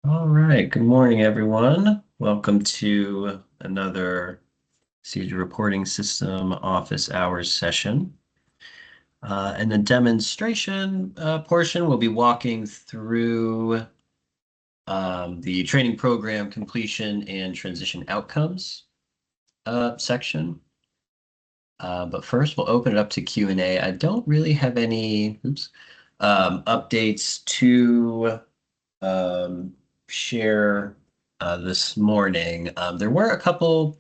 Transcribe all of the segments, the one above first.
All right, good morning, everyone. Welcome to another CEJA reporting system office hours session. In the demonstration portion, we'll be walking through the training program completion and transition outcomes section. But first, we'll open it up to Q&A. I don't really have any updates to um, share this morning. There were a couple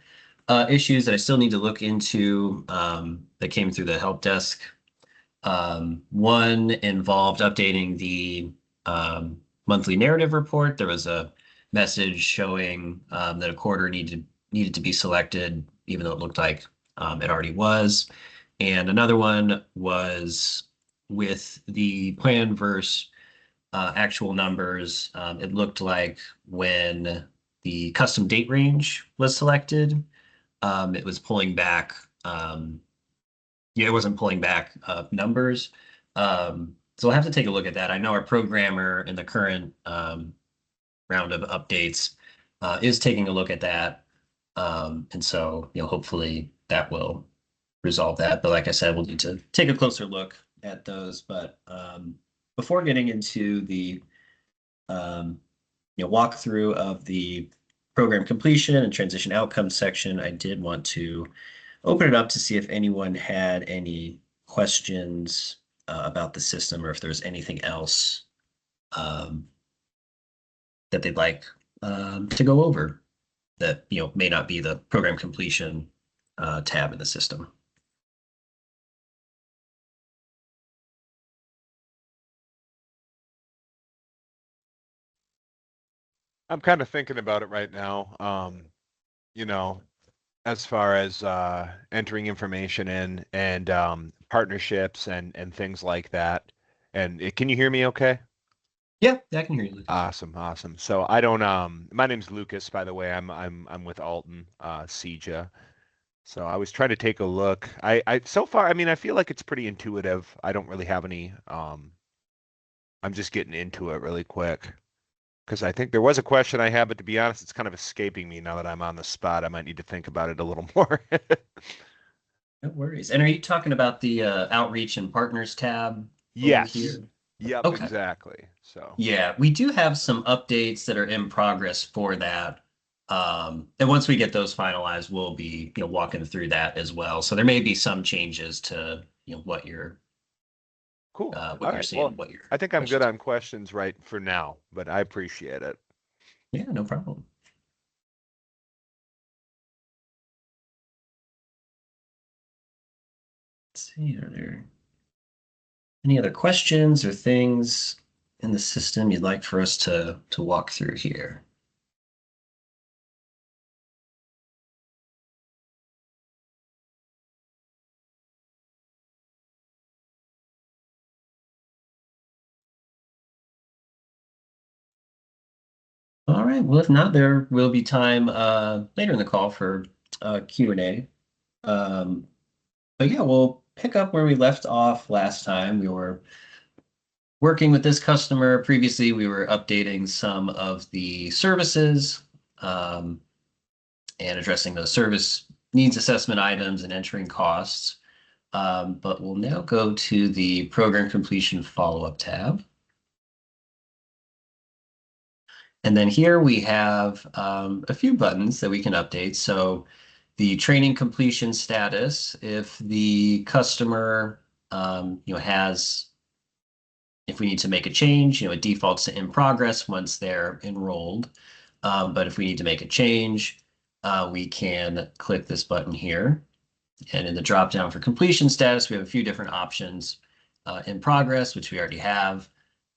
issues that I still need to look into that came through the help desk. One involved updating the monthly narrative report. There was a message showing that a quarter needed to be selected, even though it looked like it already was. And another one was with the plan versus actual numbers. It looked like when the custom date range was selected, it was pulling back. Yeah, it wasn't pulling back numbers. So we'll have to take a look at that. I know our programmer in the current round of updates is taking a look at that. And so, hopefully that will resolve that. But like I said, we'll need to take a closer look at those. But before getting into the um, walkthrough of the program completion and transition outcomes section, I did want to open it up to see if anyone had any questions about the system or if there's anything else um, that they'd like to go over that may not be the program completion tab in the system. I'm kind of thinking about it right now. You know, as far as entering information in and partnerships and things like that. And can you hear me okay? Yeah, I can hear you, Lucas. Awesome, awesome. So I don't my name's Lucas, by the way. I'm with Alton, CEJA. So I was trying to take a look. I so far, I mean, I feel like it's pretty intuitive. I don't really have any I'm just getting into it really quick. Because I think there was a question I had, but to be honest, it's kind of escaping me now that I'm on the spot. I might need to think about it a little more. No worries. And are you talking about the outreach and partners tab over Yes. here? Yep, Okay. exactly. So, Yeah, we do have some updates that are in progress for that. And once we get those finalized, we'll be, walking through that as well. So there may be some changes to, cool. what All you're right. seeing, Well, what your I think I'm good questions on are. questions right for now, but I appreciate it. Yeah, no problem. Let's see, are there any other questions or things in the system you'd like for us to walk through here? All right. Well, if not, there will be time later in the call for Q&A. Um, but yeah, we'll pick up where we left off last time. We were working with this customer. Previously, we were updating some of the services um, and addressing those service needs assessment items and entering costs. But we'll now go to the program completion follow-up tab. And then here we have a few buttons that we can update. So the training completion status, if the customer, has, if we need to make a change, it defaults to in progress once they're enrolled. But if we need to make a change, we can click this button here. And in the drop down for completion status, we have a few different options in progress, which we already have.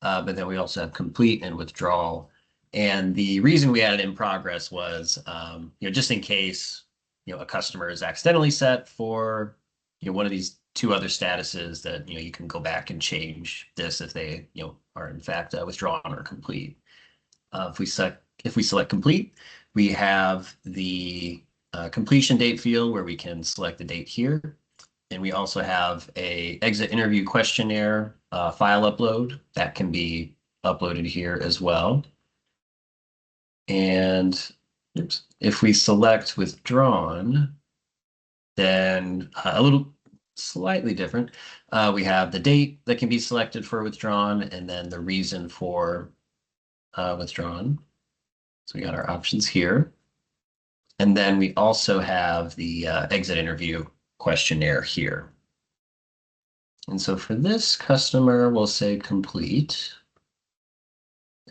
But then we also have complete and withdrawal. And the reason we added in progress was, just in case, a customer is accidentally set for, one of these two other statuses that, you can go back and change this if they, are in fact withdrawn or complete. If we select complete, we have the completion date field where we can select the date here. And we also have a exit interview questionnaire file upload that can be uploaded here as well. And oops, if we select withdrawn, then a little slightly different. We have the date that can be selected for withdrawn and then the reason for withdrawn. So we got our options here. And then we also have the exit interview questionnaire here. And so for this customer, we'll say complete.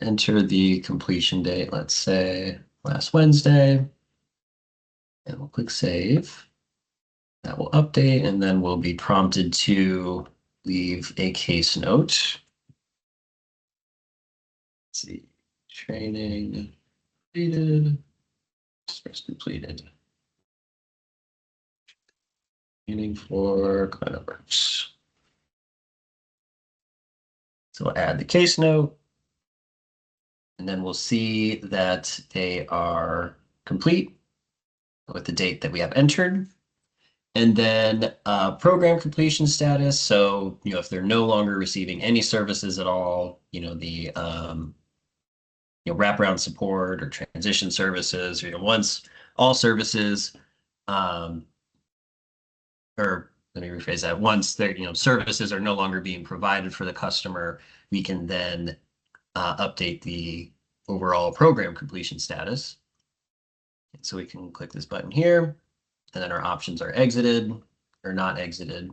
Enter the completion date, let's say last Wednesday. And we'll click save. That will update, and then we'll be prompted to leave a case note. Let's see, training completed, express completed. Training for ClientWorks. So we'll add the case note, and then we'll see that they are complete with the date that we have entered. And then program completion status. So, if they're no longer receiving any services at all, the wraparound support or transition services, or once all services, or let me rephrase that, once their services are no longer being provided for the customer, we can then update the overall program completion status. And so we can click this button here, and then our options are exited or not exited.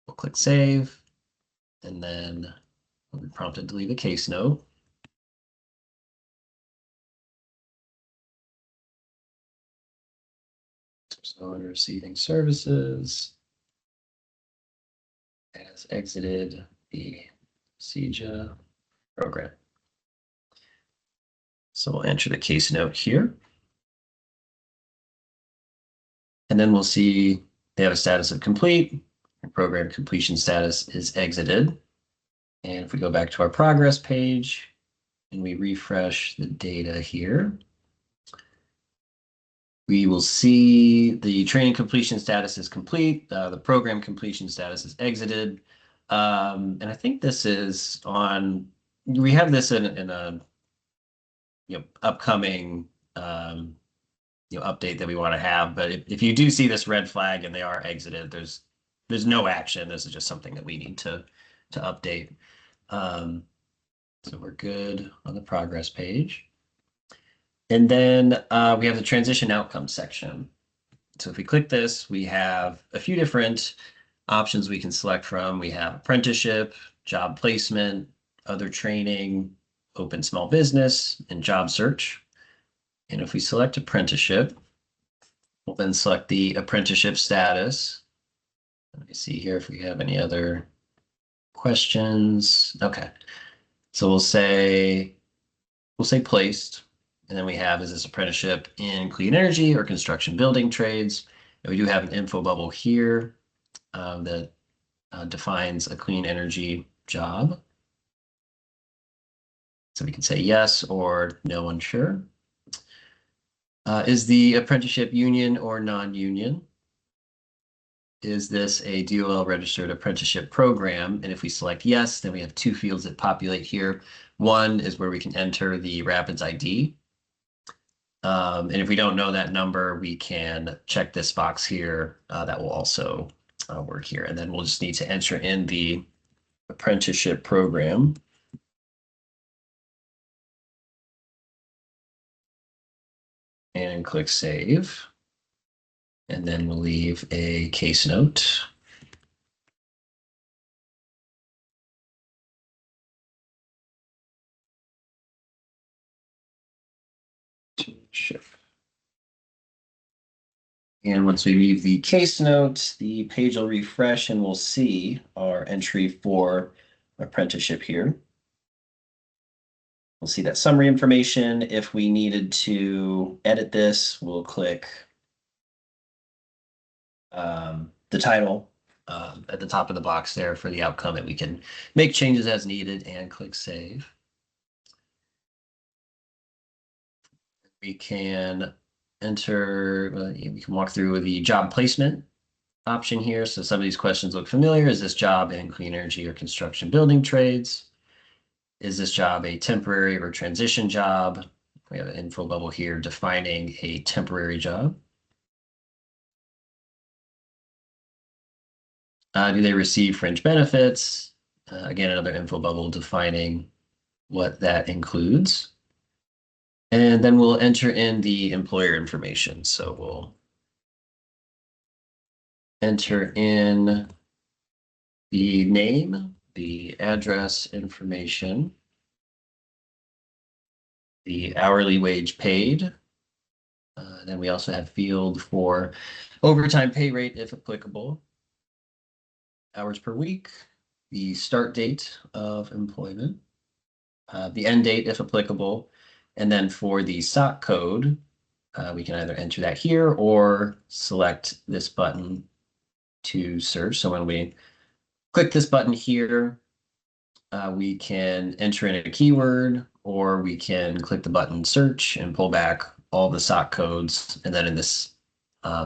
We'll click save, and then we'll be prompted to leave a case note. So receiving services has exited the CEJA program. So we'll enter the case note here. And then we'll see they have a status of complete. Program completion status is exited. And if we go back to our progress page and we refresh the data here, we will see the training completion status is complete. The program completion status is exited. And I think this is on, we have this in a upcoming update that we want to have. But if you do see this red flag and they are exited, there's no action. This is just something that we need to update. So we're good on the progress page. And then we have the transition outcome section. So if we click this, we have a few different options we can select from. We have apprenticeship, job placement, other training, open small business, and job search. And if we select apprenticeship, we'll then select the apprenticeship status. Let me see here if we have any other questions. Okay. So we'll say placed. And then we have, is this apprenticeship in clean energy or construction building trades? And we do have an info bubble here that defines a clean energy job. So we can say yes or no, unsure. Is the apprenticeship union or non-union? Is this a DOL registered apprenticeship program? And if we select yes, then we have two fields that populate here. One is where we can enter the Rapids ID. And if we don't know that number, we can check this box here. That will also work here. And then we'll just need to enter in the apprenticeship program. And click save. And then we'll leave a case note. Ship. And once we leave the case note, the page will refresh and we'll see our entry for apprenticeship here. We'll see that summary information. If we needed to edit this, we'll click the title at the top of the box there for the outcome, and we can make changes as needed and click save. We can enter, we can walk through the job placement option here. So some of these questions look familiar. Is this job in clean energy or construction building trades? Is this job a temporary or transition job? We have an info bubble here defining a temporary job. Do they receive fringe benefits? Again, another info bubble defining what that includes. And then we'll enter in the employer information. So we'll enter in the name, the address information, the hourly wage paid. Then we also have field for overtime pay rate if applicable, hours per week, the start date of employment, the end date if applicable, and then for the SOC code, we can either enter that here or select this button to search. So when we click this button here, we can enter in a keyword, or we can click the button search and pull back all the SOC codes. And then in this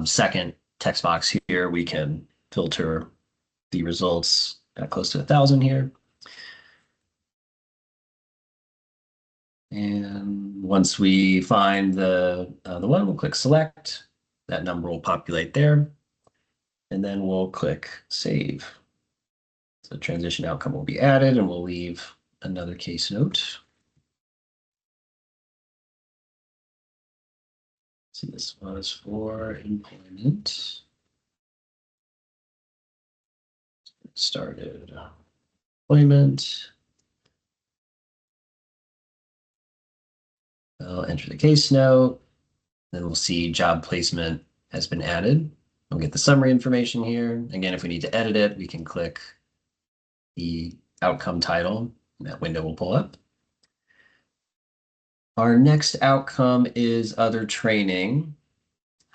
second text box here, we can filter the results at close to 1,000 here. And once we find the one, we'll click select. That number will populate there. And then we'll click save. So the transition outcome will be added, and we'll leave another case note. So this was for employment. Started employment. I'll enter the case note. Then we'll see job placement has been added. We'll get the summary information here. Again, if we need to edit it, we can click the outcome title, and that window will pull up. Our next outcome is other training.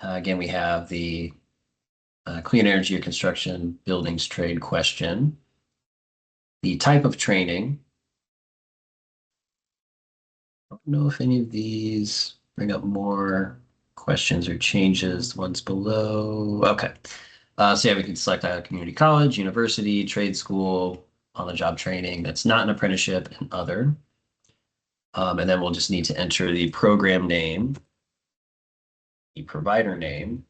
Again, we have the clean energy or construction buildings trade question. The type of training. I don't know if any of these bring up more questions or changes. The ones below. Okay. So yeah, we can select a community college, university, trade school, on-the-job training that's not an apprenticeship, and other. And then we'll just need to enter the program name, the provider name,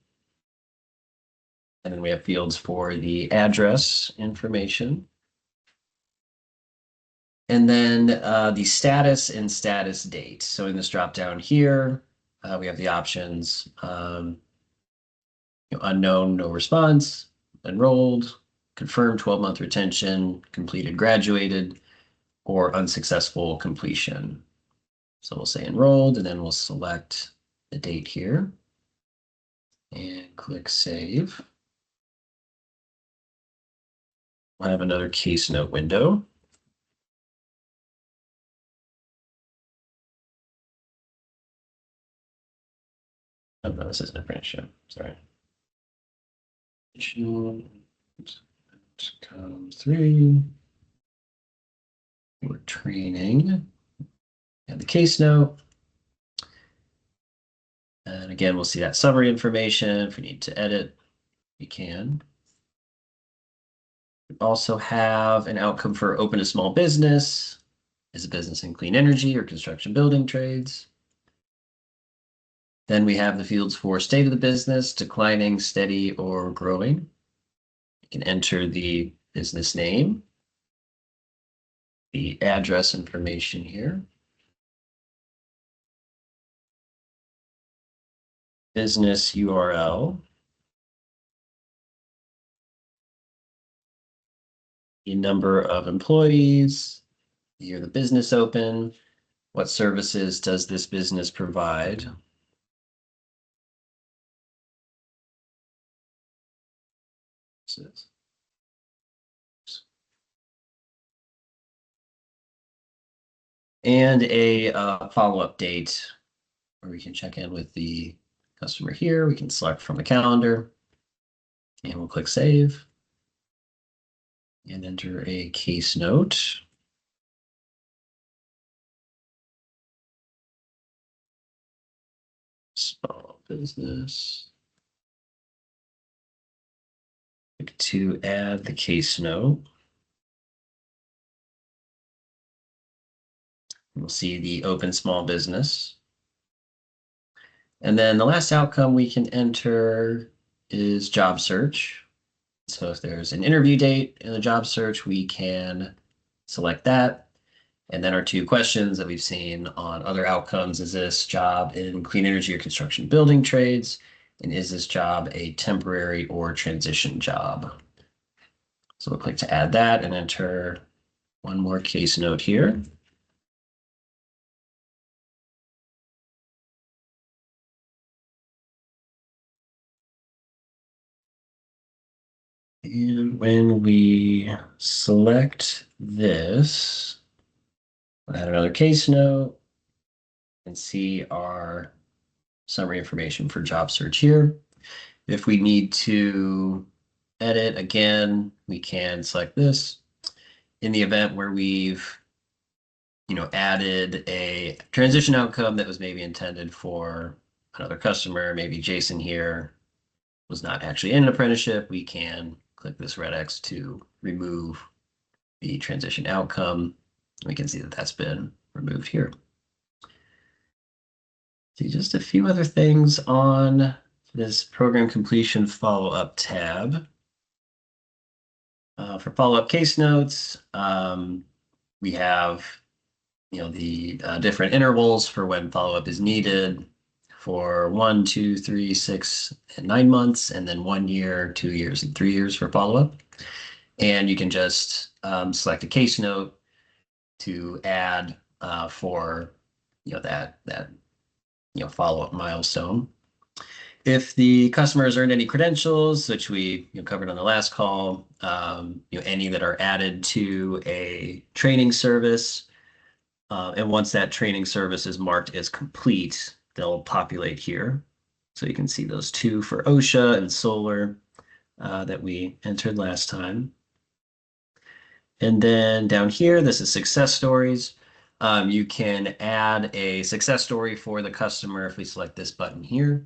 and then we have fields for the address information. And then the status and status date. So in this drop down here, we have the options, unknown, no response, enrolled, confirmed 12-month retention, completed, graduated, or unsuccessful completion. So we'll say enrolled, and then we'll select the date here and click save. We'll have another case note window. Oh, no, this isn't apprenticeship. Sorry. Column 3. We're training. And the case note. And again, we'll see that summary information. If we need to edit, we can. We also have an outcome for open to small business. Is a business in clean energy or construction building trades? Then we have the fields for state of the business, declining, steady, or growing. You can enter the business name, the address information here, business URL, the number of employees, the year the business open, what services does this business provide? And a follow-up date where we can check in with the customer here. We can select from the calendar and we'll click save and enter a case note. Small business. Click to add the case note. We'll see the open small business. And then the last outcome we can enter is job search. So if there's an interview date in the job search, we can select that. And then our two questions that we've seen on other outcomes, is this job in clean energy or construction building trades? And is this job a temporary or transition job? So we'll click to add that and enter one more case note here. And when we select this, we'll add another case note and see our summary information for job search here. If we need to edit again, we can select this. In the event where we've added a transition outcome that was maybe intended for another customer, maybe Jason here was not actually in an apprenticeship, we can click this red X to remove the transition outcome. We can see that that's been removed here. See just a few other things on this program completion follow-up tab. For follow-up case notes, we have the different intervals for when follow-up is needed for 1, 2, 3, 6, and 9 months, and then 1 year, 2 years, and 3 years for follow-up. And you can just select a case note to add for that follow-up milestone. If the customer has earned any credentials, which we covered on the last call, any that are added to a training service, and once that training service is marked as complete, they'll populate here. So you can see those two for OSHA and solar that we entered last time. And then down here, this is success stories. You can add a success story for the customer if we select this button here.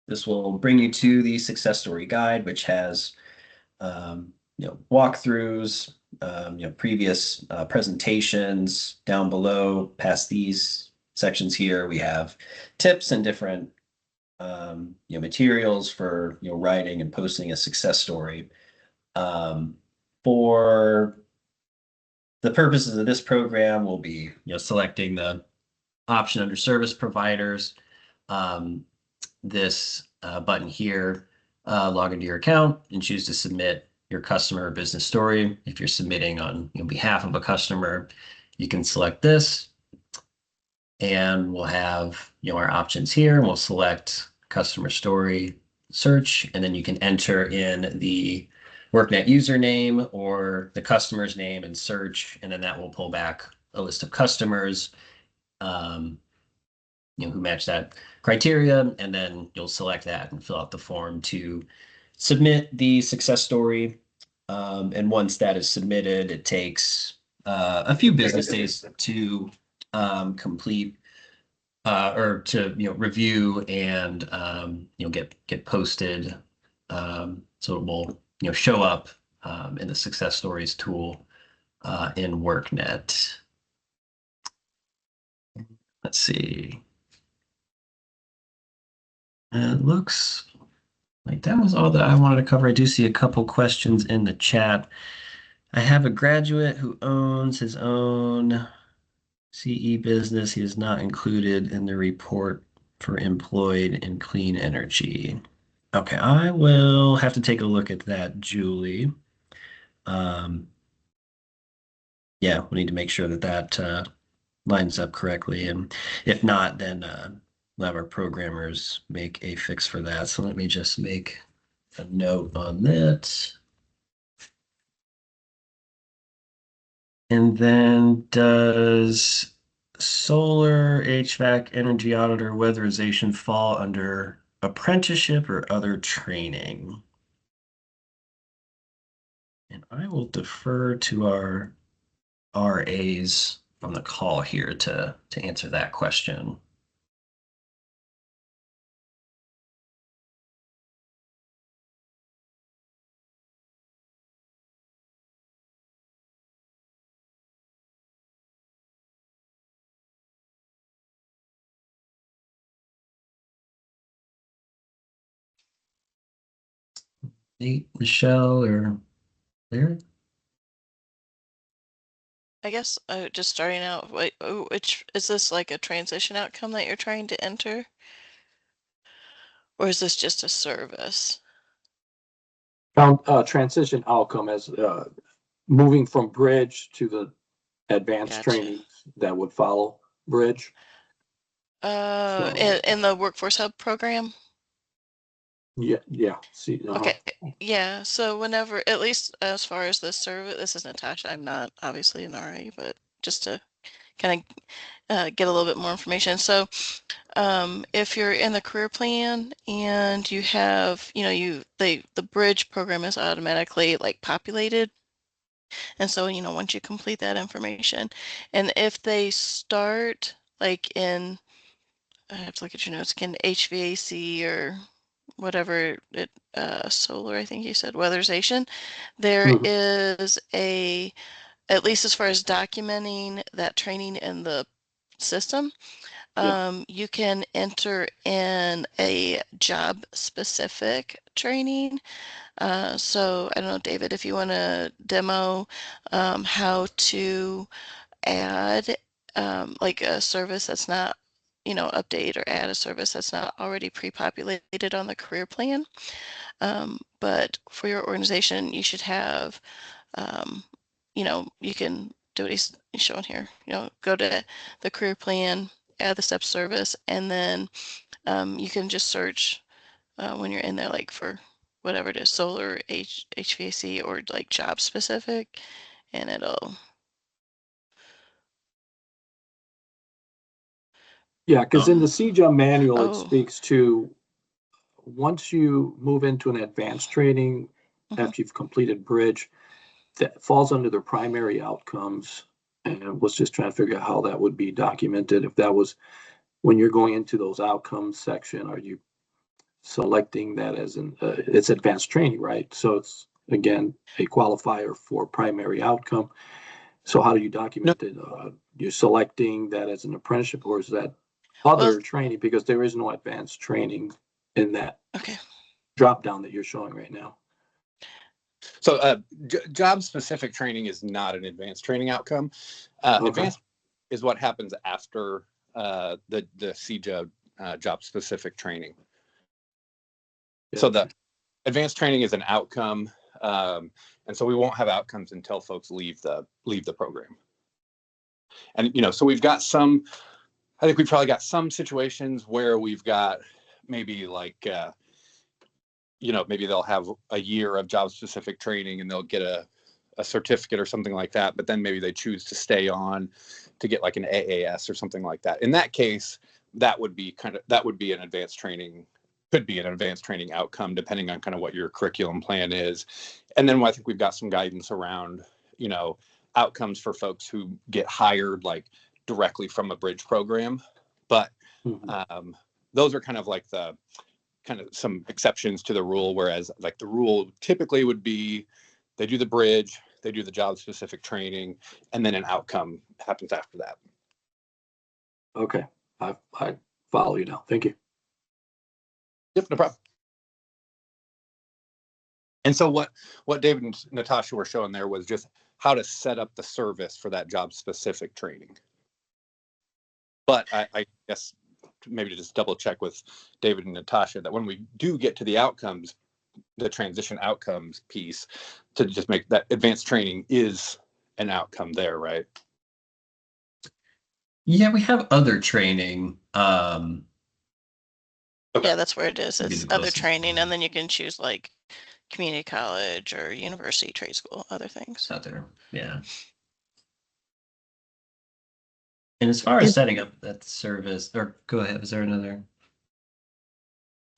This will bring you to the success story guide, which has walkthroughs, previous presentations down below. Past these sections here, we have tips and different materials for writing and posting a success story. For the purposes of this program, we'll be selecting the option under service providers. This button here, log into your account and choose to submit your customer or business story. If you're submitting on behalf of a customer, you can select this, and we'll have our options here. We'll select customer story search, and then you can enter in the workNet username or the customer's name and search, and then that will pull back a list of customers who match that criteria, and then you'll select that and fill out the form to submit the success story. And once that is submitted, it takes a few business days to complete or to review and get posted. So it will show up in the success stories tool in workNet. Let's see. It looks like that was all that I wanted to cover. I do see a couple questions in the chat. I have a graduate who owns his own CE business. He is not included in the report for employed in clean energy. Okay, I will have to take a look at that, Julie. Yeah, we need to make sure that that lines up correctly. And if not, then we'll have our programmers make a fix for that. So let me just make a note on that. And then does solar, HVAC, energy audit, or weatherization fall under apprenticeship or other training? And I will defer to our RAs on the call here to answer that question. Nate, Michelle, or Larry? I guess just starting out, which is this like a transition outcome that you're trying to enter? Or is this just a service? Found transition outcome as moving from bridge to the advanced Gotcha. trainings that would follow bridge. So In the Workforce Hub program? yeah. See, Okay, yeah, so whenever, at least as far as this service, this is Natasha, I'm not obviously an RA, but just to kind of get a little bit more information. So if you're in the career plan and you have, the bridge program is automatically like populated. And so, once you complete that information, and if they start like in, I have to look at your notes again, HVAC or whatever it, solar, I think you said, weatherization, there Mhm. is at least as far as documenting that training in the system, Yeah. you can enter in a job specific training. So I don't know, David, if you want to demo how to add like a service that's not, update or add a service that's not already pre-populated on the career plan. But for your organization, you should have, um, you can do what he's showing here, go to the career plan, add the step service, and then you can just search when you're in there, like for whatever it is, solar, HVAC, or like job specific, and it'll. Yeah, because in the Um, CEJA manual, it oh, speaks to once you move into an advanced training mhm. after you've completed bridge, that falls under the primary outcomes. And I was just trying to figure out how that would be documented. If that was when you're going into those outcomes section, are you selecting that as it's advanced training, right? So it's again a qualifier for primary outcome. So how do you No, document it? You're selecting that as an apprenticeship, or is that Well, other training? Because there is no advanced training in that okay. drop down that you're showing right now. so job specific training is not an advanced training outcome. Okay. Advanced is what happens after the CEJA job specific training. So the advanced training is an outcome, and so we won't have outcomes until folks leave the program. And so we've got some. I think we've probably got some situations where we've got maybe like maybe they'll have a year of job specific training and they'll get a certificate or something like that, but then maybe they choose to stay on to get like an AAS or something like that. In that case, that would be an advanced training, could be an advanced training outcome depending on kind of what your curriculum plan is. And then I think we've got some guidance around, outcomes for folks who get hired like directly from a bridge program. But those are kind of like the kind of some exceptions to the rule, whereas like the rule typically would be they do the bridge, they do the job specific training, and then an outcome happens after that. Okay. I follow you now. Thank you. Yep, no problem. And so what David and Natasha were showing there was just how to set up the service for that job specific training. But I guess maybe to just double check with David and Natasha that when we do get to the outcomes, the transition outcomes piece, to just make that advanced training is an outcome there, right? Yeah, we have other training. Okay. Yeah, that's where it is. Would be It's the other closest training, one and then you can choose like community college or university, trade school, other things. out there. Yeah. And as far as Is setting up that service, or go ahead, was there another?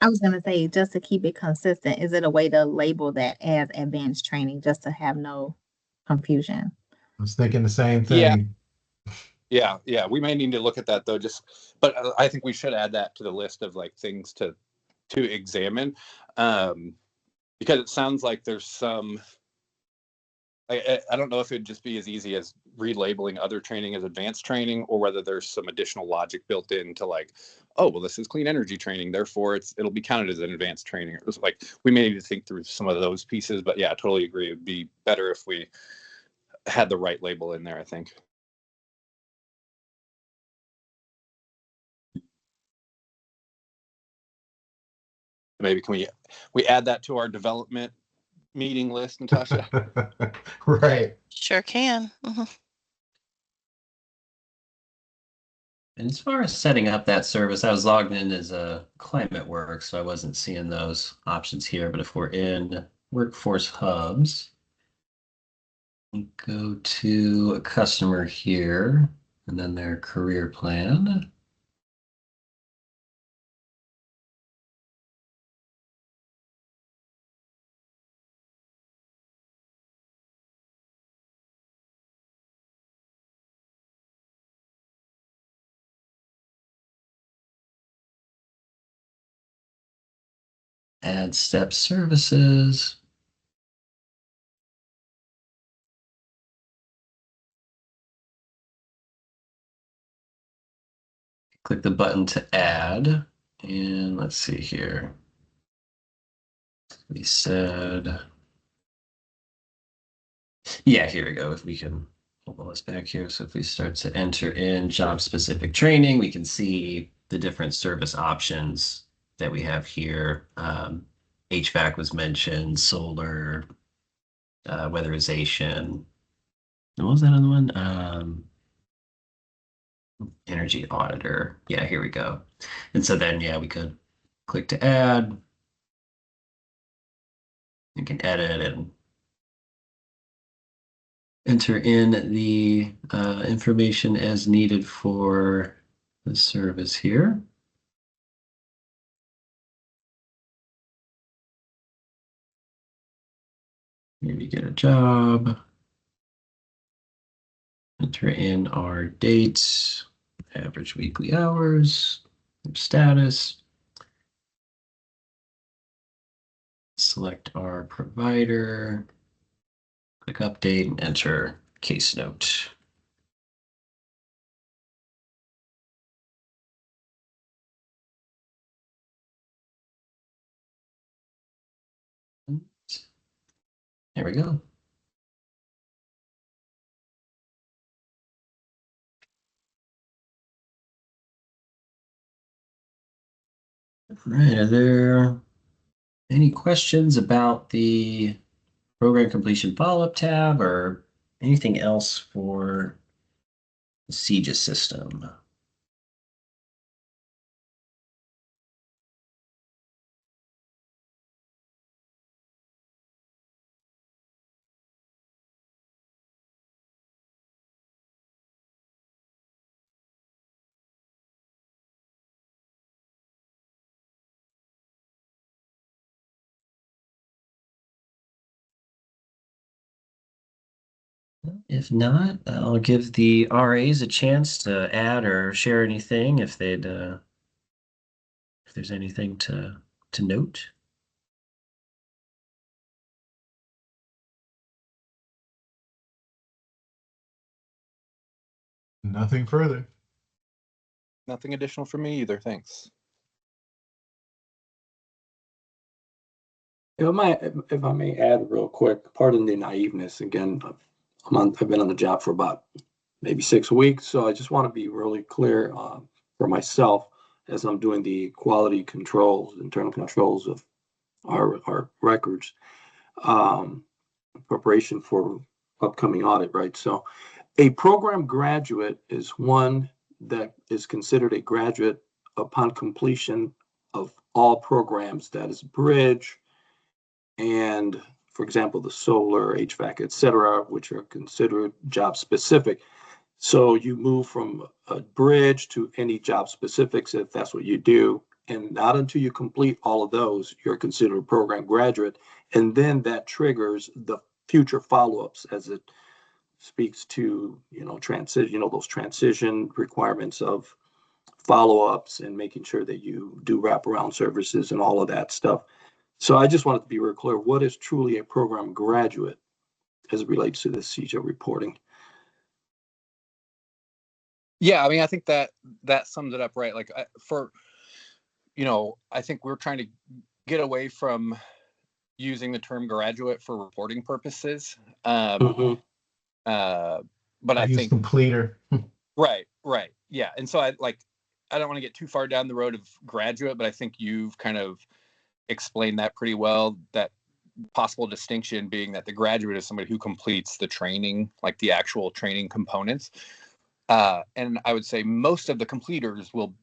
I was gonna say, just to keep it consistent, is it a way to label that as advanced training just to have no confusion? I was thinking the same Yeah, thing. yeah. We may need to look at that though. But I think we should add that to the list of like things to examine, because it sounds like there's some. I don't know if it'd just be as easy as relabeling other training as advanced training, or whether there's some additional logic built into like, oh, well, this is clean energy training, therefore it'll be counted as an advanced training. It was like, we may need to think through some of those pieces, but yeah, I totally agree. It'd be better if we had the right label in there, I think. Maybe can we add that to our development meeting list, Natasha? Right. Sure can. And as far as setting up that service, I was logged in as a climate work, so I wasn't seeing those options here. But if we're in workforce hubs, we go to a customer here and then their career plan. Add step services. Click the button to add. And let's see here. We said, yeah, here we go. If we can pull this back here. So if we start to enter in job specific training, we can see the different service options that we have here. HVAC was mentioned, solar, weatherization. What was that other one? Energy auditor. Yeah, here we go. And so then, yeah, we could click to add. You can edit and enter in the information as needed for the service here. Maybe get a job. Enter in our dates, average weekly hours, status. Select our provider. Click update and enter case note. There we go. All right, are there any questions about the program completion follow-up tab or anything else for the CEJA system? If not, I'll give the RAs a chance to add or share anything if they'd if there's anything to note. Nothing further. Nothing additional for me either. Thanks. If I may add real quick, pardon the naiveness. Again, I've been on the job for about maybe 6 weeks, so I just want to be really clear for myself as I'm doing the quality controls, internal controls of our records, preparation for upcoming audit, right? So a program graduate is one that is considered a graduate upon completion of all programs, that is bridge, and for example, the solar, HVAC, et cetera, which are considered job specific. So you move from a bridge to any job specifics if that's what you do. And not until you complete all of those, you're considered a program graduate. And then that triggers the future follow-ups as it speaks to, those transition requirements of follow-ups and making sure that you do wraparound services and all of that stuff. So I just wanted to be real clear, what is truly a program graduate as it relates to this CEJA reporting? Yeah, I mean, I think that sums it up right. Like for I think we're trying to get away from using the term graduate for reporting purposes. Mhm. But I Use think completer. right. Yeah. And so I don't want to get too far down the road of graduate, but I think you've kind of explained that pretty well, that possible distinction being that the graduate is somebody who completes the training, like the actual training components. And I would say most of the completers will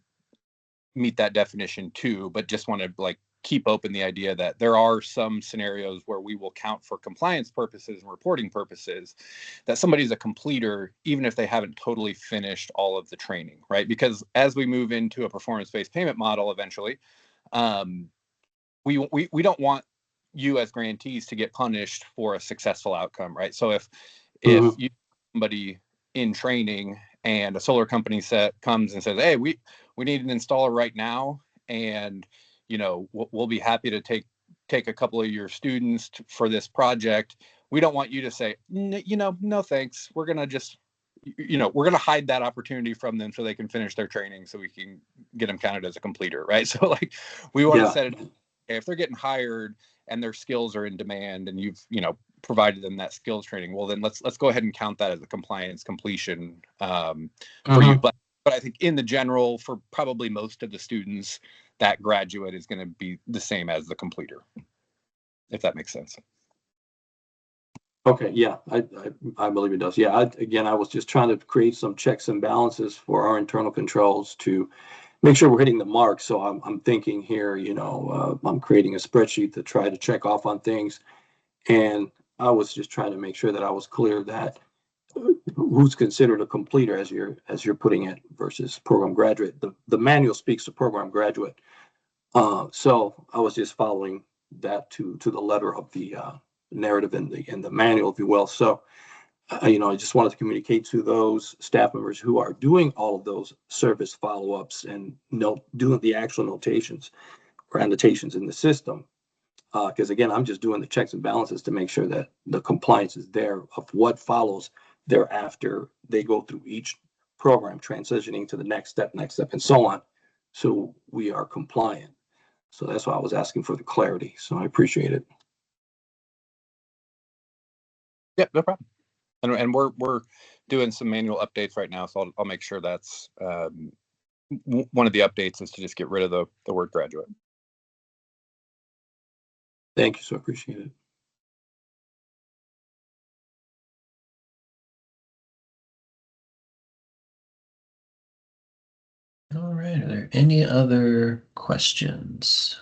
meet that definition too, but just want to keep open the idea that there are some scenarios where we will count for compliance purposes and reporting purposes that somebody's a completer, even if they haven't totally finished all of the training, right? Because as we move into a performance-based payment model eventually, we don't want you as grantees to get punished for a successful outcome, right? So if you somebody in training and a solar company comes and says, hey, we need an installer right now, and we'll be happy to take a couple of your students for this project. We don't want you to say, no thanks. We're gonna just we're gonna hide that opportunity from them so they can finish their training so we can get them counted as a completer, right? So we want to set it, if they're getting hired and their skills are in demand and you've provided them that skills training, well then let's go ahead and count that as a compliance completion for you. But I think in the general, for probably most of the students, that graduate is going to be the same as the completer, if that makes sense. Okay, yeah, I believe it does. Yeah, again, I was just trying to create some checks and balances for our internal controls to make sure we're hitting the mark. So I'm thinking here, I'm creating a spreadsheet to try to check off on things, and I was just trying to make sure that I was clear that who's considered a completer as you're putting it versus program graduate. The manual speaks to program graduate, so I was just following that to the letter of the narrative in the manual, if you will. So I just wanted to communicate to those staff members who are doing all of those service follow-ups and doing the actual notations or annotations in the system. Because again, I'm just doing the checks and balances to make sure that the compliance is there of what follows thereafter they go through each program, transitioning to the next step, and so on. So we are compliant. So that's why I was asking for the clarity. So I appreciate it. Yeah, no problem. And we're doing some manual updates right now, so I'll make sure that's one of the updates is to just get rid of the word graduate. Thank you, so appreciate it. All right, are there any other questions?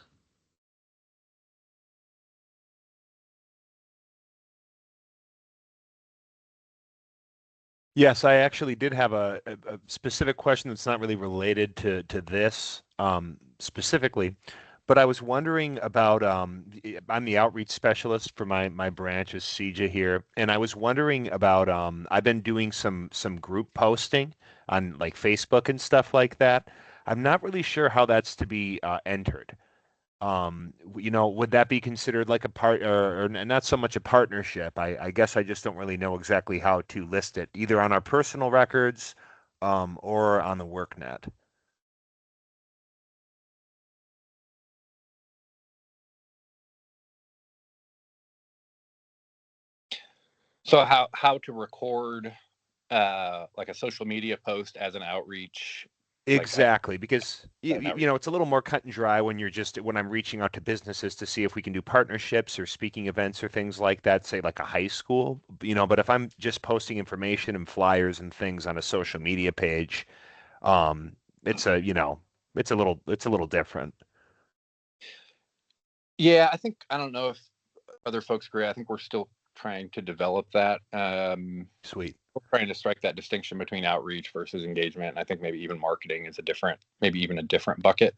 Yes, I actually did have a specific question that's not really related to this specifically, but I was wondering about I'm the outreach specialist for my branch is CEJA here, and I was wondering about I've been doing some group posting on like Facebook and stuff like that. I'm not really sure how that's to be entered. Would that be considered like a part or not so much a partnership? I guess I just don't really know exactly how to list it, either on our personal records, or on the worknet. So how to record like a social media post as an outreach? Exactly, because it's a little more cut and dry when I'm reaching out to businesses to see if we can do partnerships or speaking events or things like that, say like a high school, but if I'm just posting information and flyers and things on a social media page, it's a little different. Yeah, I don't know if other folks agree. I think we're still trying to develop that. Sweet. We're trying to strike that distinction between outreach versus engagement. And I think maybe even marketing is maybe even a different bucket.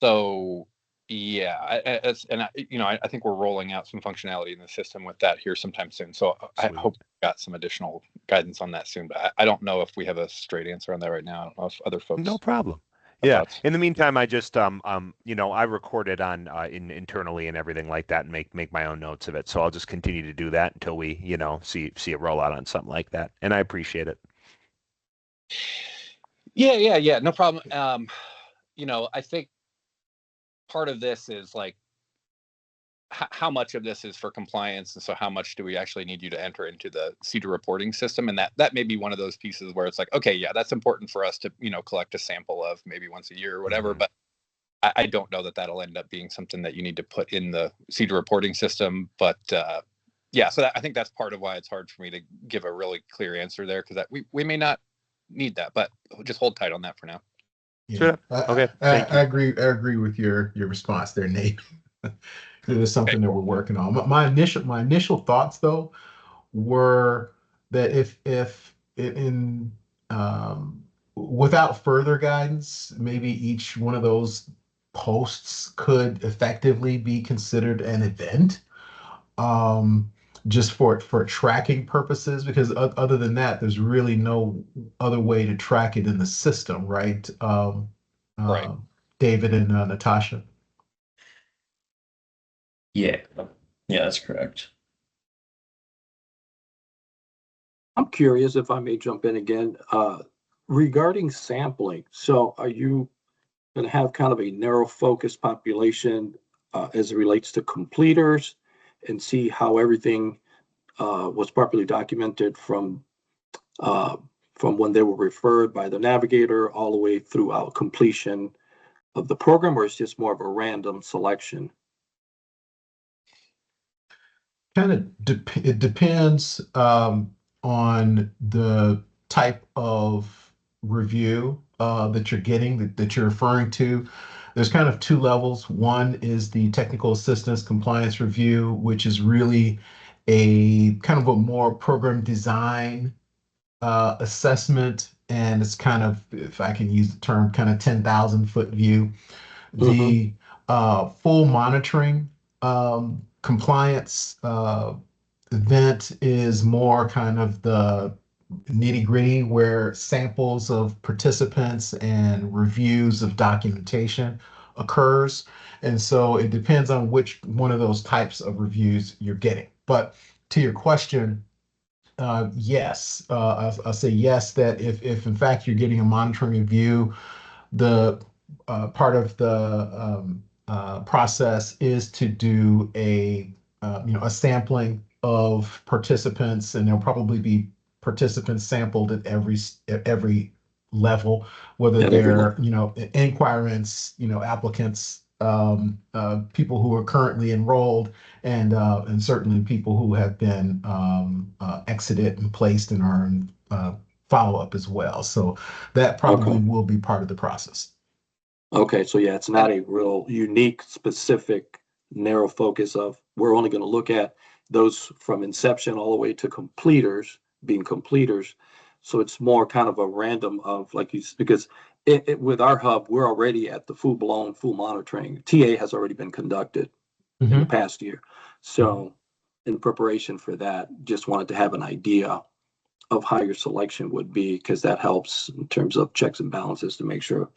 So yeah, I think we're rolling out some functionality in the system with that here sometime soon. So I hope we got some additional guidance on that soon, but I don't know if we have a straight answer on that right now. I don't know if other folks. No problem. Yeah. Thoughts. In the meantime, I just I record it on internally and everything like that and make my own notes of it. So I'll just continue to do that until we, see it roll out on something like that. And I appreciate it. Yeah. No problem. I think part of this is like how much of this is for compliance, and so how much do we actually need you to enter into the CEJA reporting system, and that may be one of those pieces where it's like, okay, yeah, that's important for us to collect a sample of maybe once a year or whatever, but I don't know that that'll end up being something that you need to put in the CEJA reporting system. But yeah, so I think that's part of why it's hard for me to give a really clear answer there, because we may not need that, but just hold tight on that for now. Yeah. Sure. Okay. Thank you. I agree with your response there, Nate. It is something that we're working on. My initial thoughts though were that if in without further guidance, maybe each one of those posts could effectively be considered an event, just for tracking purposes, because other than that, there's really no other way to track it in the system, right? Right. David and Natasha. Yeah, that's correct. I'm curious if I may jump in again, regarding sampling. So are you going to have kind of a narrow focus population as it relates to completers, and see how everything was properly documented from when they were referred by the navigator all the way throughout completion of the program, or it's just more of a random selection? Kind of it depends on the type of review that you're getting, that you're referring to. There's kind of two levels. One is the technical assistance compliance review, which is really a kind of a more program design assessment, and it's kind of, if I can use the term, kind of 10,000-foot view. The full monitoring compliance event is more kind of the nitty gritty, where samples of participants and reviews of documentation occurs. And so it depends on which one of those types of reviews you're getting. But to your question, yes, I'll say yes, that if in fact you're getting a monitoring review, the part of the process is to do a sampling of participants, and there'll probably be participants sampled at every level, whether At every they're inquirants, applicants, people who are currently enrolled, and certainly people who have been exited and placed and are in follow-up as well. So that probably will be part of the process. Okay, so yeah, it's not a real unique, specific, narrow focus of, we're only going to look at those from inception all the way to completers, being completers. So it's more kind of a random of, like you, because with our hub, we're already at the full monitoring. TA has already been conducted in the past year. So in preparation for that, just wanted to have an idea of how your selection would be, because that helps in terms of checks and balances to make sure,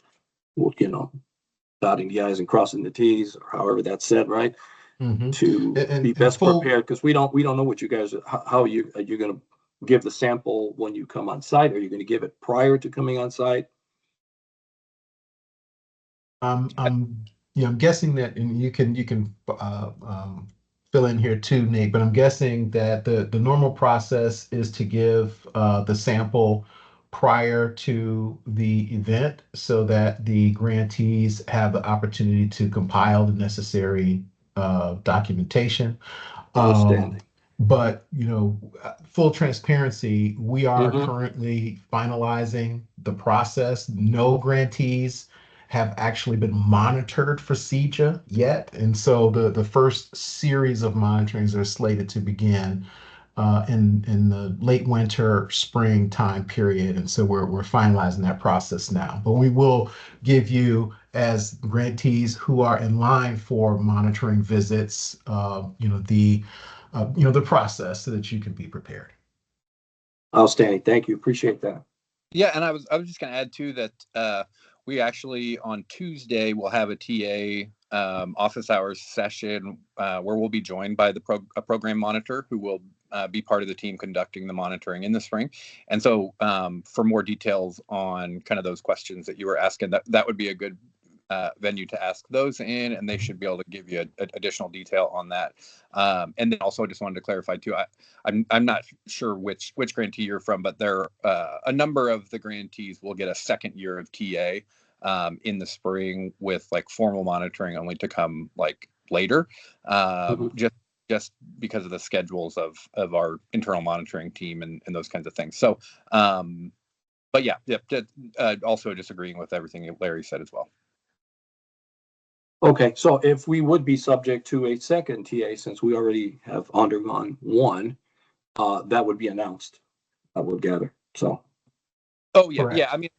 dotting the I's and crossing the T's, or however that's said, right? To be best prepared, because we don't know what you guys, how are you going to give the sample when you come on site? Are you going to give it prior to coming on site? I'm guessing that, and you can fill in here too, Nate, but I'm guessing that the normal process is to give the sample prior to the event, so that the grantees have the opportunity to compile the necessary documentation. Outstanding. But full transparency, we are currently finalizing the process. No grantees have actually been monitored for CEJA yet, and so the first series of monitorings are slated to begin in the late winter, spring time period, and so we're finalizing that process now. But we will give you, as grantees who are in line for monitoring visits, the process, so that you can be prepared. Outstanding. Thank you. Appreciate that. Yeah, and I was just going to add too that we actually on Tuesday will have a TA office hours session where we'll be joined by a program monitor who will be part of the team conducting the monitoring in the spring. And so for more details on kind of those questions that you were asking, that would be a good venue to ask those in, and they should be able to give you additional detail on that. And then also just wanted to clarify too, I'm not sure which grantee you're from, but there a number of the grantees will get a second year of TA in the spring, with like formal monitoring only to come like later, just because of the schedules of our internal monitoring team and those kinds of things. So, but yeah, also just agreeing with everything Larry said as well. Okay, so if we would be subject to a second TA, since we already have undergone one, that would be announced, I would gather. So. Oh yeah, Correct. yeah. I mean,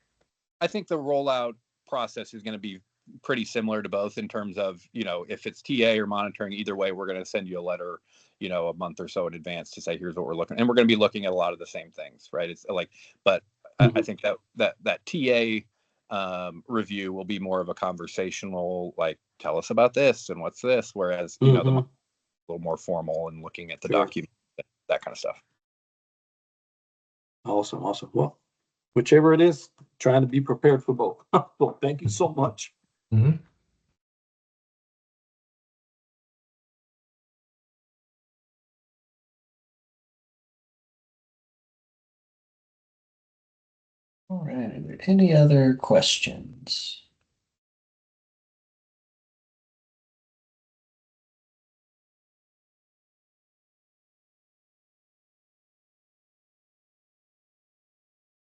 I think the rollout process is going to be pretty similar to both in terms of, if it's TA or monitoring, either way, we're going to send you a letter, a month or so in advance to say, here's what we're looking, and we're going to be looking at a lot of the same things, right? It's like, but I think that TA review will be more of a conversational, like, tell us about this and what's this, whereas, the a little more formal and looking at the document, that kind of stuff. Awesome. Well, whichever it is, trying to be prepared for both. Well, thank you so much. All right. Are there any other questions?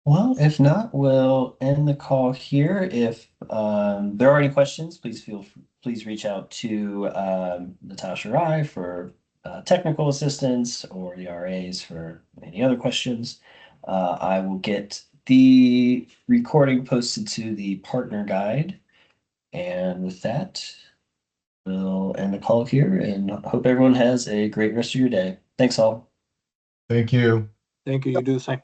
Well, if not, we'll end the call here. If there are any questions, please reach out to Natasha or I for technical assistance, or the RAs for any other questions. I will get the recording posted to the partner guide. And with that, we'll end the call here and hope everyone has a great rest of your day. Thanks all. Thank you. Thank you. You do the same.